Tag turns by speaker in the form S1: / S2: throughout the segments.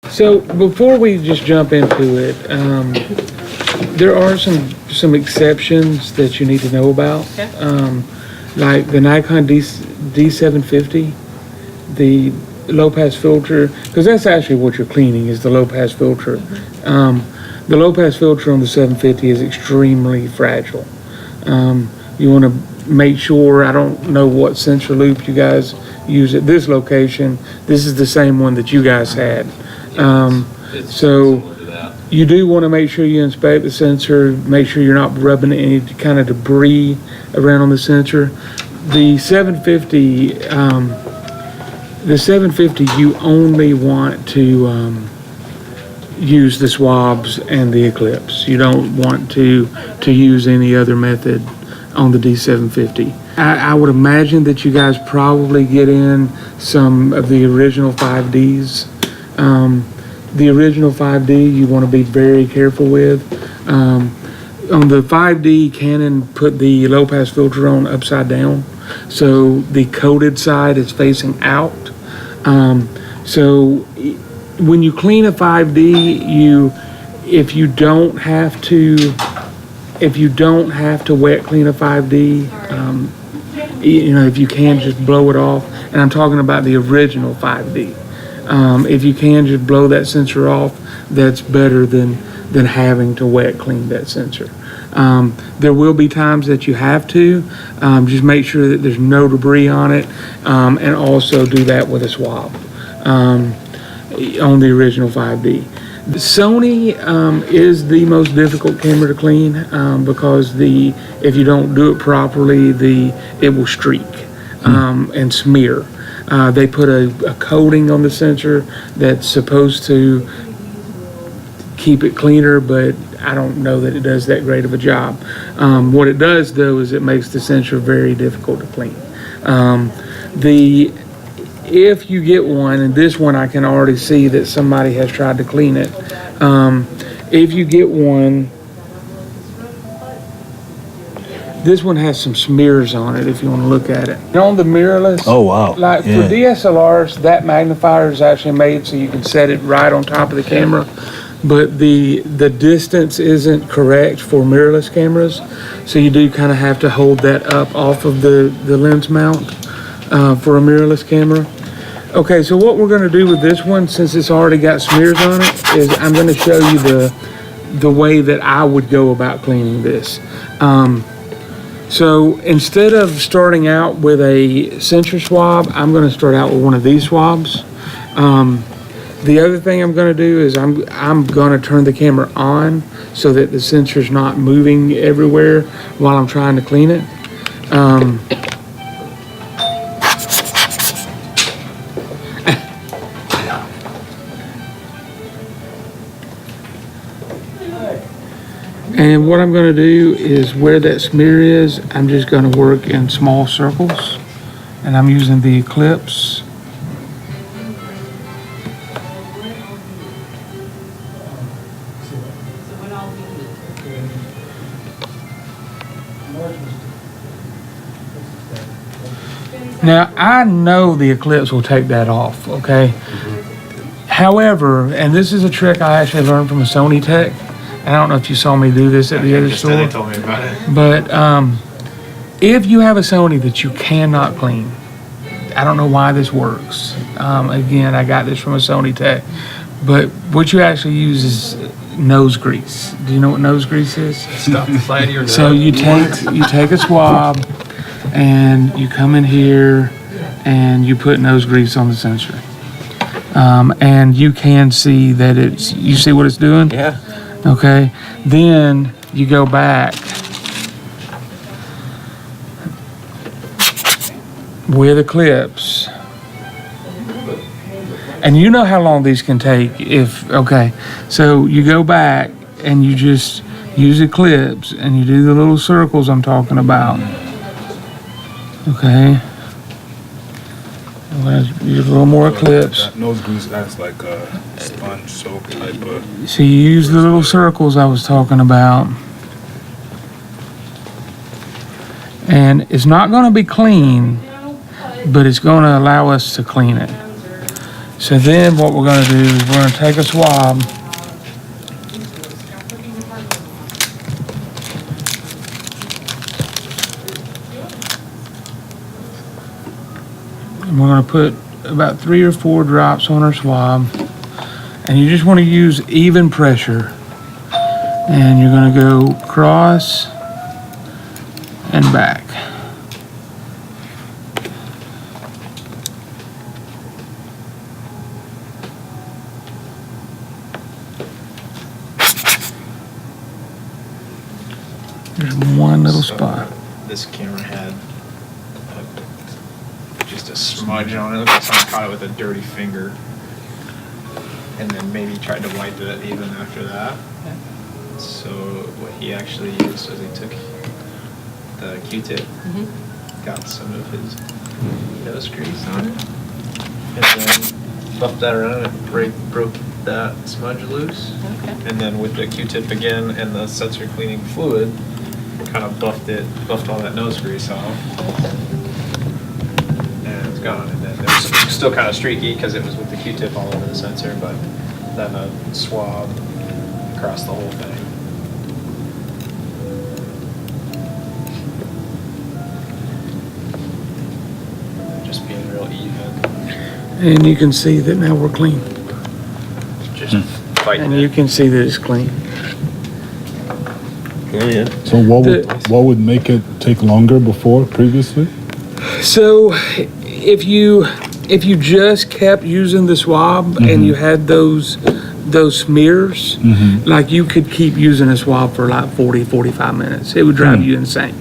S1: So before we just jump into it, there are some exceptions that you need to know about.
S2: Okay.
S1: Like the Nikon D750, the low pass filter, because that's actually what you're cleaning is the low pass filter. The low pass filter on the 750 is extremely fragile. You want to make sure, I don't know what sensor loop you guys use at this location. This is the same one that you guys had. So you do want to make sure you inspect the sensor, make sure you're not rubbing any kind of debris around on the sensor. The 750, you only want to use the swabs and the Eclipse. You don't want to use any other method on the D750. I would imagine that you guys probably get in some of the original 5Ds. The original 5D you want to be very careful with. On the 5D, Canon put the low pass filter on upside down, so the coated side is facing out. So when you clean a 5D, if you don't have to wet clean a 5D, if you can just blow it off, and I'm talking about the original 5D. If you can just blow that sensor off, that's better than having to wet clean that sensor. There will be times that you have to. Just make sure that there's no debris on it, and also do that with a swab on the original 5D. The Sony is the most difficult camera to clean because if you don't do it properly, it will streak and smear. They put a coating on the sensor that's supposed to keep it cleaner, but I don't know that it does that great of a job. What it does, though, is it makes the sensor very difficult to clean. If you get one, and this one I can already see that somebody has tried to clean it. If you get one, this one has some smears on it if you want to look at it. And on the mirrorless,
S3: oh wow,
S1: like for DSLRs, that magnifier is actually made so you can set it right on top of the camera, but the distance isn't correct for mirrorless cameras, so you do kind of have to hold that up off of the lens mount for a mirrorless camera. Okay, so what we're going to do with this one, since it's already got smears on it, is I'm going to show you the way that I would go about cleaning this. So instead of starting out with a sensor swab, I'm going to start out with one of these swabs. The other thing I'm going to do is I'm going to turn the camera on so that the sensor's not moving everywhere while I'm trying to clean it. And what I'm going to do is where that smear is, I'm just going to work in small circles, and I'm using the Eclipse. Now, I know the Eclipse will take that off, okay? However, and this is a trick I actually learned from a Sony tech. I don't know if you saw me do this at the other store.
S3: They told me about it.
S1: But if you have a Sony that you cannot clean, I don't know why this works. Again, I got this from a Sony tech. But what you actually use is nose grease. Do you know what nose grease is?
S2: Stop the fly of your nose.
S1: So you take a swab and you come in here and you put nose grease on the sensor. And you can see that you see what it's doing?
S2: Yeah.
S1: Okay, then you go back with Eclipse, and you know how long these can take so you go back and you just use Eclipse and you do the little circles I'm talking about. Okay, I'm gonna use a little more Eclipse.
S3: That nose grease acts like a sponge soap type of.
S1: So you use the little circles I was talking about. And it's not going to be clean, but it's going to allow us to clean it. So then what we're gonna do is we're gonna take a swab. And we're gonna put about 3 or 4 drops on our swab. And you just wanna use even pressure. And you're gonna go across and back. There's one little spot.
S2: This camera had just a smudge on it. Someone caught it with a dirty finger. And then maybe tried to wipe it even after that. So what he actually used was he took the Q-tip, got some of his nose grease on it, and then buffed that around and broke that smudge loose.
S4: Okay.
S2: And then with the Q-tip again and the sensor cleaning fluid, kind of buffed all that nose grease off. And it's gone. And then it was still kind of streaky because it was with the Q-tip all over the sensor, but then a swab across the whole thing. Just being real even.
S1: And you can see that now we're clean.
S2: Just fighting
S1: And you
S2: it.
S1: can see that it's clean.
S5: So what would make it take longer before previously?
S1: So if you just kept using the swab and you had those smears, like you could keep using a swab for like 40, 45 minutes. It would drive you insane.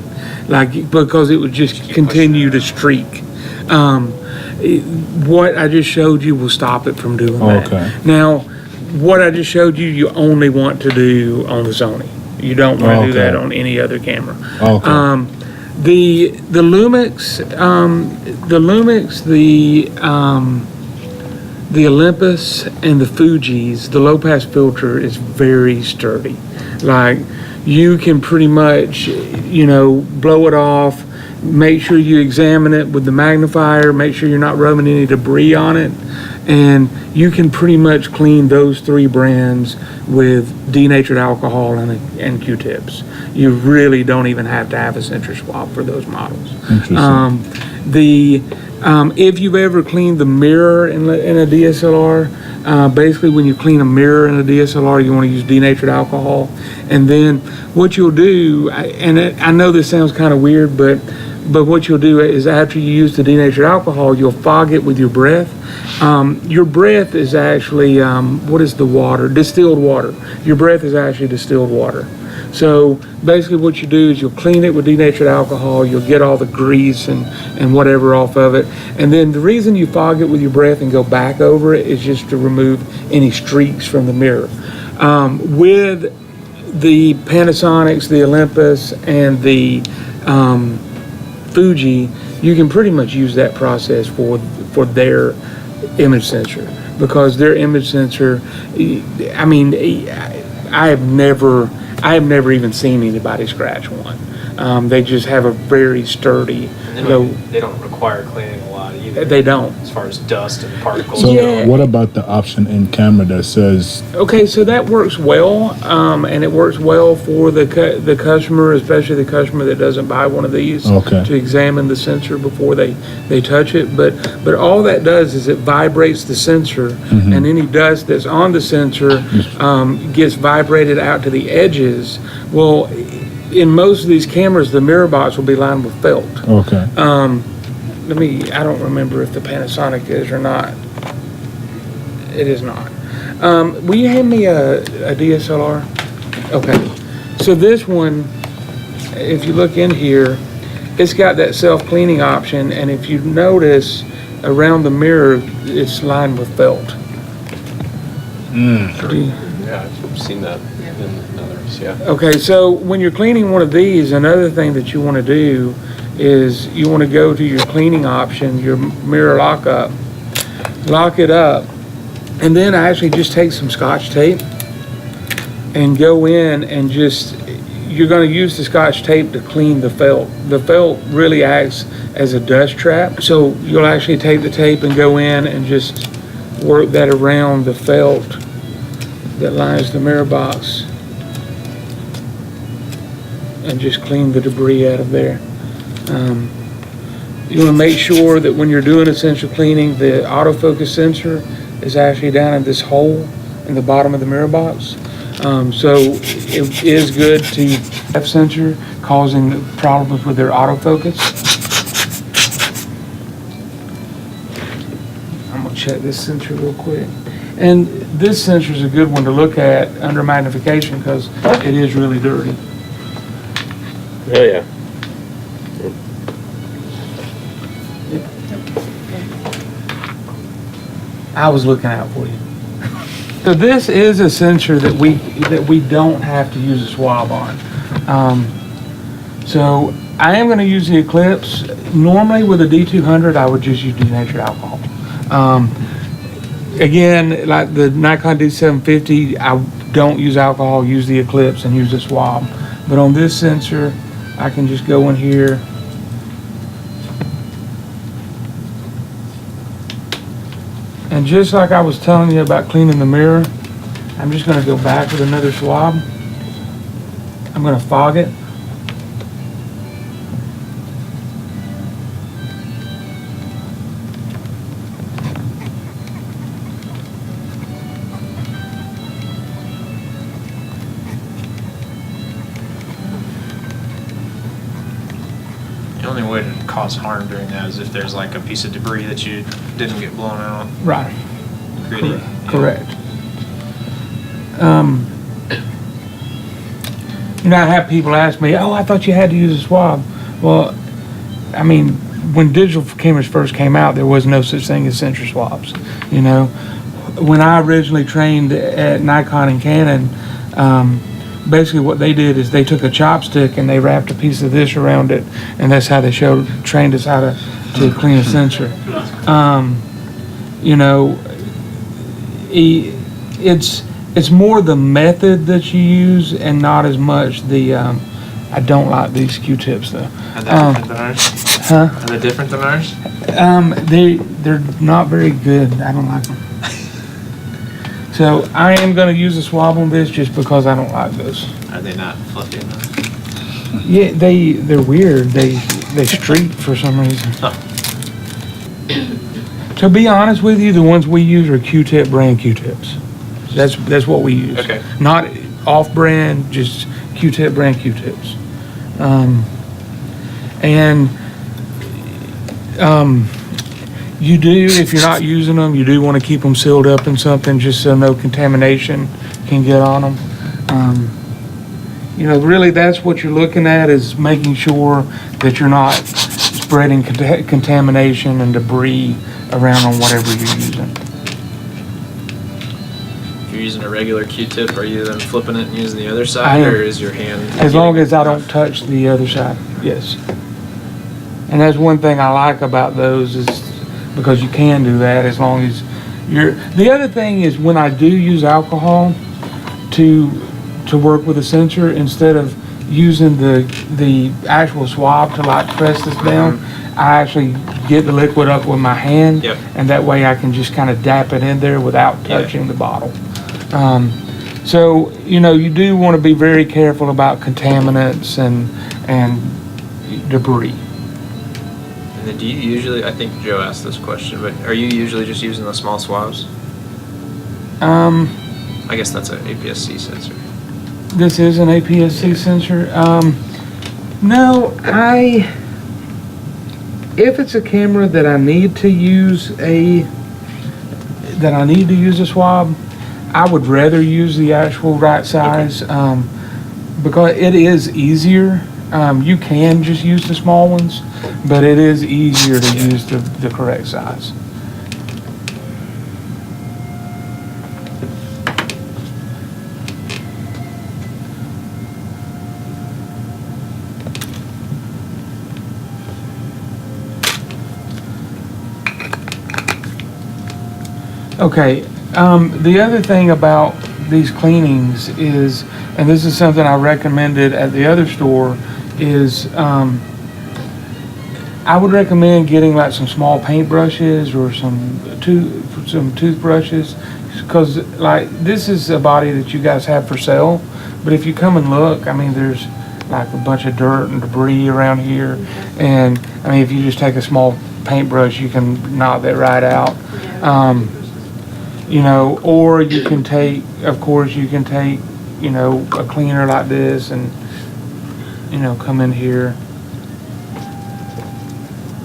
S1: Like, because it would just continue to streak. What I just showed you will stop it from doing that.
S5: Okay.
S1: Now, what I just showed you, you only want to do on the Sony. You don't want to do that on any other camera.
S5: Okay.
S1: The Lumix, the Olympus and the Fuji's, the low pass filter is very sturdy. Like, you can pretty much, blow it off, make sure you examine it with the magnifier, make sure you're not rubbing any debris on it, and you can pretty much clean those 3 brands with denatured alcohol and Q-tips. You really don't even have to have a sensor swab for those models.
S5: Interesting.
S1: If you've ever cleaned the mirror in a DSLR, basically when you clean a mirror in a DSLR, you want to use denatured alcohol. And then what you'll do, I know this sounds kind of weird, but what you'll do is after you use the denatured alcohol, you'll fog it with your breath. Your breath is actually, what is the water? Distilled water. Your breath is actually distilled water. So basically what you do is you'll clean it with denatured alcohol, you'll get all the grease and whatever off of it. And then the reason you fog it with your breath and go back over it is just to remove any streaks from the mirror. With the Panasonics, the Olympus, and the Fuji, you can pretty much use that process for their image sensor, because their image sensor, I mean, I have never even seen anybody scratch one. They just have a very sturdy.
S2: They don't require cleaning a lot either.
S1: They don't.
S2: As far as dust and particles.
S5: So
S1: Yeah.
S5: what about the option in camera that says,
S1: Okay, so that works well, and it works well for the customer, especially the customer that doesn't buy one of these,
S5: Okay.
S1: to examine the sensor before they touch it. But all that does is it vibrates the sensor, and any dust that's on the sensor gets vibrated out to the edges. Well, in most of these cameras, the mirror box will be lined with felt.
S5: okay,
S1: I don't remember if the Panasonic is or not. It is not. Will you hand me a DSLR? Okay. So this one, if you look in here, it's got that self-cleaning option, and if you notice around the mirror, it's lined with felt.
S6: Yeah, I've seen that in others, yeah.
S1: Okay, so when you're cleaning one of these, another thing that you want to do is you want to go to your cleaning option, your mirror lock it up, and then actually just take some Scotch tape and go in and you're going to use the Scotch tape to clean the felt. The felt really acts as a dust trap, so you'll actually take the tape and go in and just work that around the felt that lines the mirror box and just clean the debris out of there. You want to make sure that when you're doing essential cleaning, the autofocus sensor is actually down in this hole in the bottom of the mirror box. So it is good to have sensor causing problems with their autofocus. I'm gonna check this sensor real quick. And this sensor is a good one to look at under magnification because it is really dirty.
S6: Oh, yeah.
S1: I was looking out for you. So this is a sensor that we don't have to use a swab on. So I am going to use the Eclipse. Normally with a D200, I would just use denatured alcohol. Again, like the Nikon D750, I don't use alcohol, use the Eclipse and use the swab. But on this sensor, I can just go in here. And just like I was telling you about cleaning the mirror, I'm just going to go back with another swab. I'm going to fog it.
S2: The only way to cause harm during that is if there's like a piece of debris that you didn't get blown out.
S1: Right.
S2: Creating-
S1: Correct. You know, I have people ask me, "Oh, I thought you had to use a swab." Well, I mean, when digital cameras first came out, there was no such thing as sensor swabs. You know, when I originally trained at Nikon and Canon, basically what they did is they took a chopstick and they wrapped a piece of this around it, and that's how they trained us how to clean a sensor. You know, it's more the method that you use and not as much the. I don't like these Q-tips though.
S2: Are they different than ours?
S1: Huh?
S2: Are they different than ours?
S1: They're not very good. I don't like them. So I am going to use a swab on this just because I don't like those.
S2: Are they not fluffy enough?
S1: Yeah, they're weird. They streak for some reason.
S2: Huh.
S1: To be honest with you, the ones we use are Q-tip brand Q-tips. That's what we use.
S2: Okay.
S1: Not off-brand, just Q-tip brand Q-tips. You do, if you're not using them, you do want to keep them sealed up in something just so no contamination can get on them. You know, really that's what you're looking at, is making sure that you're not spreading contamination and debris around on whatever you're using.
S2: If you're using a regular Q-tip, are you then flipping it and using the other
S1: I
S2: side,
S1: am.
S2: or is your hand?
S1: As long as I don't touch the other side, yes. And that's one thing I like about those, is because you can do that as long as you're. The other thing is when I do use alcohol to work with a sensor, instead of using the actual swab to like press this down, I actually get the liquid up with my hand.
S2: Yep.
S1: And that way I can just kind of dap it in there without touching the bottle. So, you know, you do want to be very careful about contaminants and debris.
S2: And then do you usually, I think Joe asked this question, but are you usually just using the small swabs? I guess that's an APS-C sensor.
S1: This is an APS-C sensor. No, if it's a camera that I need to use a swab, I would rather use the actual right size, because it is easier. You can just use the small ones, but it is easier to use the correct size. Okay, the other thing about these cleanings is, and this is something I recommended at the other store, is I would recommend getting like some small paintbrushes or some toothbrushes, because like this is a body that you guys have for sale. But if you come and look, I mean, there's like a bunch of dirt and debris around here, and I mean, if you just take a small paintbrush, you can knock that right out. You know, or you can take, of course, you can take, you know, a cleaner like this and, you know, come in here.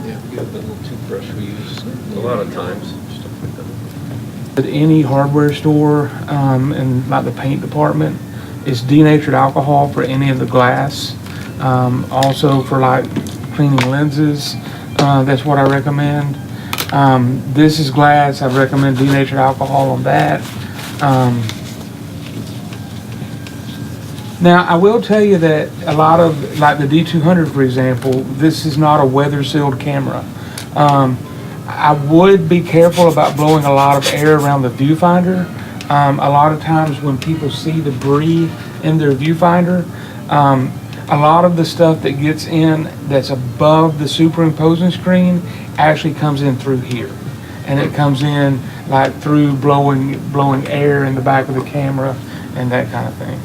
S6: Yeah, you have that little toothbrush we use a lot of times, stuff like that.
S1: At any hardware store, in like the paint department, it's denatured alcohol for any of the glass. Also for like cleaning lenses, that's what I recommend. This is glass, I recommend denatured alcohol on that. Now, I will tell you that a lot of, like the D200, for example, this is not a weather-sealed camera. I would be careful about blowing a lot of air around the viewfinder. A lot of times when people see debris in their viewfinder, a lot of the stuff that gets in that's above the superimposing screen actually comes in through here. And it comes in like through blowing air in the back of the camera and that kind of thing.